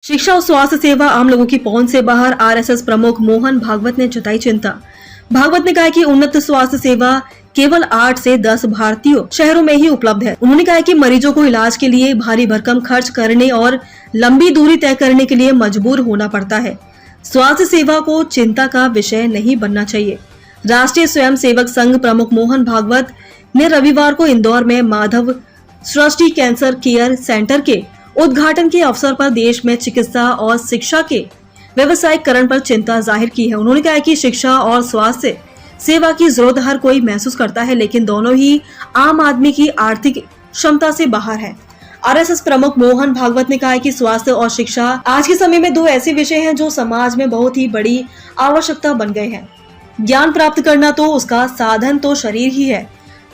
शिक्षा और स्वास्थ्य सेवा आम लोगों की पहुंच से बाहर। आरएसएस प्रमुख मोहन भागवत ने जताई चिंता। भागवत ने कहा कि उन्नत स्वास्थ्य सेवा केवल 8 से 10 भारतीय शहरों में ही उपलब्ध है। उन्होंने कहा कि मरीजों को इलाज के लिए भारी भरकम खर्च करने और लंबी दूरी तय करने के लिए मजबूर होना पड़ता है। स्वास्थ्य सेवा को चिंता का विषय नहीं बनना चाहिए। राष्ट्रीय स्वयं सेवक संघ प्रमुख मोहन भागवत ने रविवार को इंदौर में माधव सृष्टि कैंसर केयर सेंटर के उद्घाटन के अवसर पर देश में चिकित्सा और शिक्षा के व्यवसायीकरण पर चिंता जाहिर की है। उन्होंने कहा कि शिक्षा और स्वास्थ्य सेवा की जरूरत हर कोई महसूस करता है, लेकिन दोनों ही आम आदमी की आर्थिक क्षमता से बाहर है। आरएसएस प्रमुख मोहन भागवत ने कहा कि स्वास्थ्य और शिक्षा आज के समय में दो ऐसे विषय हैं जो समाज में बहुत ही बड़ी आवश्यकता बन गए हैं। ज्ञान प्राप्त करना तो उसका साधन तो शरीर ही है।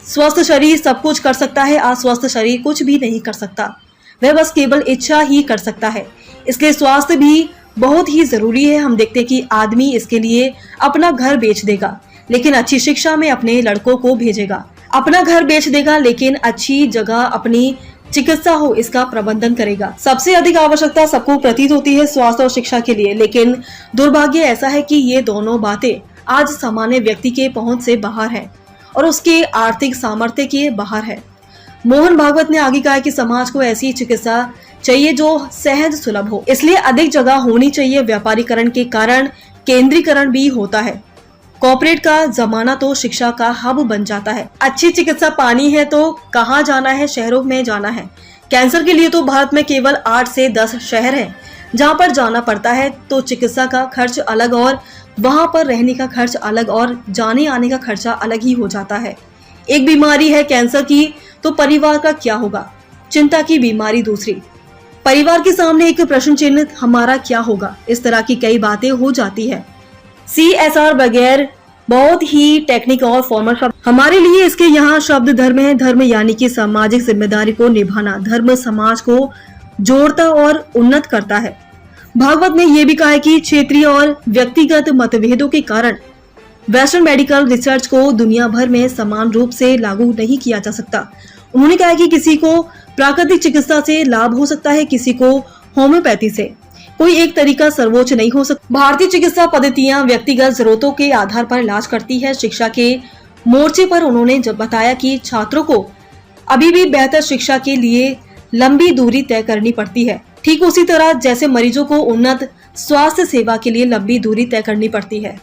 स्वस्थ शरीर सब कुछ कर सकता है, अस्वस्थ शरीर कुछ भी नहीं कर सकता। वह बस केवल इच्छा ही कर सकता है। इसलिए स्वास्थ्य भी बहुत ही जरूरी है। हम देखते हैं कि आदमी इसके लिए अपना घर बेच देगा, लेकिन अच्छी शिक्षा में अपने लड़कों को भेजेगा। अपना घर बेच देगा, लेकिन अच्छी जगह अपनी चिकित्सा हो इसका प्रबंधन करेगा। सबसे अधिक आवश्यकता सबको प्रतीत होती है स्वास्थ्य और शिक्षा के लिए, लेकिन दुर्भाग्य ऐसा है कि ये दोनों बातें आज सामान्य व्यक्ति के पहुंच से बाहर है और उसके आर्थिक सामर्थ्य के बाहर है। मोहन भागवत ने आगे कहा कि समाज को ऐसी चिकित्सा चाहिए जो सहज सुलभ हो, इसलिए अधिक जगह होनी चाहिए। व्यापारीकरण के कारण केंद्रीकरण भी होता है। कॉर्पोरेट का जमाना तो शिक्षा का हब बन जाता है। अच्छी चिकित्सा पानी है तो कहाँ जाना है, शहरों में जाना है। कैंसर के लिए तो भारत में केवल 8 से 10 शहर हैं जहाँ पर जाना पड़ता है, तो चिकित्सा का खर्च अलग और वहाँ पर रहने का खर्च अलग और जाने आने का खर्चा अलग ही हो जाता है। एक बीमारी है कैंसर की, तो परिवार का क्या होगा। चिंता की बीमारी दूसरी, परिवार के सामने एक प्रश्न चिन्ह, हमारा क्या होगा। इस तरह की कई बातें हो जाती है। CSR बगैर बहुत ही टेक्निक और फॉर्मल शब्द हमारे लिए इसके यहाँ शब्द धर्म है। धर्म यानी कि सामाजिक जिम्मेदारी को निभाना। धर्म समाज को जोड़ता और उन्नत करता है। भागवत ने यह भी कहा है कि क्षेत्रीय और व्यक्तिगत मतभेदों के कारण वेस्टर्न मेडिकल रिसर्च को दुनिया भर में समान रूप से लागू नहीं किया जा सकता। उन्होंने कहा कि किसी को प्राकृतिक चिकित्सा से लाभ हो सकता है, किसी को होम्योपैथी से। कोई एक तरीका सर्वोच्च नहीं हो सकता। भारतीय चिकित्सा पद्धतियां व्यक्तिगत जरूरतों के आधार पर इलाज करती है। शिक्षा के मोर्चे पर उन्होंने जब बताया कि छात्रों को अभी भी बेहतर शिक्षा के लिए लंबी दूरी तय करनी पड़ती है, ठीक उसी तरह जैसे मरीजों को उन्नत स्वास्थ्य सेवा के लिए लंबी दूरी तय करनी पड़ती है।